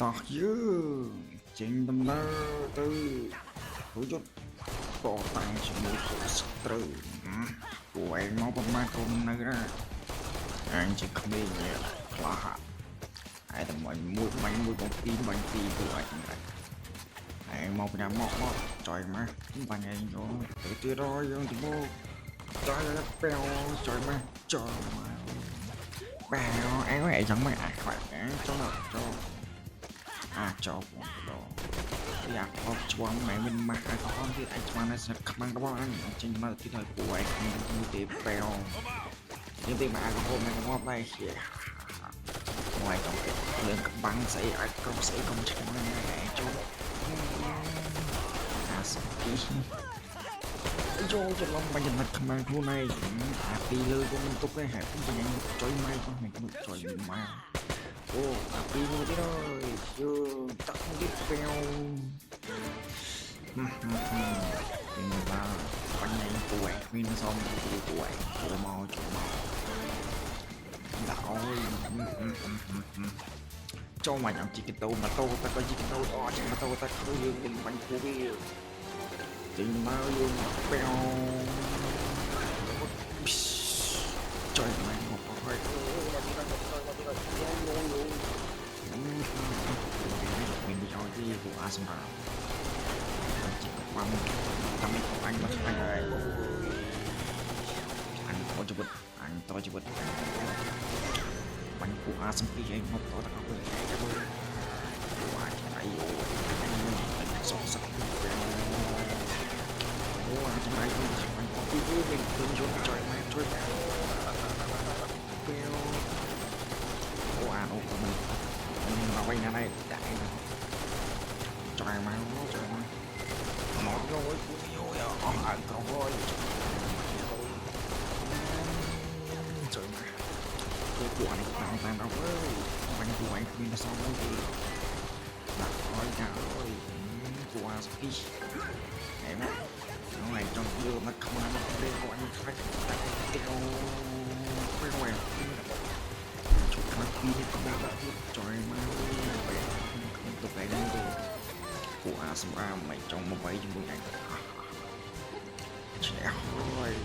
តោះយើងចេញដំណើរទៅរយន្តបរតាំងជាមួយពួកសត្រូវពួកឯងមកប្រមាណកូននៅណាអញជាក្មេងក្លាហានហើយតែមួយបាញ់មួយបងពីរបាញ់ពីរពួកឯងដែរឯងមកប្រញាប់មកចុយមកបាញ់ឯងចូលទៅទៀតរយយើងទៅមកចុយពេវចុយមកចុយមកបែរឯងឯងចង់មកអាខ្វាក់ចូលចូលចូលបងដល់យ៉ាអបជွမ်းម៉ែមិនម៉ាស់ឲ្យផងទៀតឯងស្មានតែសាក់ខ្មាំងរបស់អញចេញមកទៀតឲ្យពួកឯងមួយទេបែរយើងទៅមកអាកំពុងមកដែរជាមួយកំពុងរឿងក្បាំងស្អីអាចក្រុមស្អីកុំឆ្ងាញ់ឯងចូលអាស្គីចូលច្រឡំបាញ់ចំណិតខ្មាំងខ្លួនឯងអាពីលើក៏មិនទុកទេហេតុបាញ់ចុយម៉ែផងមិនចុយម៉ែអូអាពីនោះទៀតអើយយើងតាក់ទៀតពេវពីមកបាញ់ឯងពួកឯងមានសមពួកឯងចូលមកដាក់អើយចូលមកញ៉ាំជីកតូម៉ូតូតែក៏ជីកតូអត់ចាំម៉ូតូតែគឺយើងមិនបាញ់ពួកវាចេញមកយើងពេវចុយមកមកហើយmình đi chơi đi của ASMR chỉ có băng tắm của anh mà anh này anh to cho bật anh to cho bật bánh của ASMR anh một to tao quên cái bơ của anh này anh sốt sắc ô anh trong này anh có cái vui mình tương chốt trời mai chơi kêu ô anh ô của mình mà quay nhà này đại trời mà một rồi anh còn rồi trời mà cái của này tao tao đâu ơi anh của anh không sao đâu thì đặt hỏi cả ơi của ski em á nó này trong đưa mà không ăn đây của anh khách kêu quay quay chút nó đi không đã trời mà không tục này đâu của ASMR mày trong một váy chúng anh trẻ thôi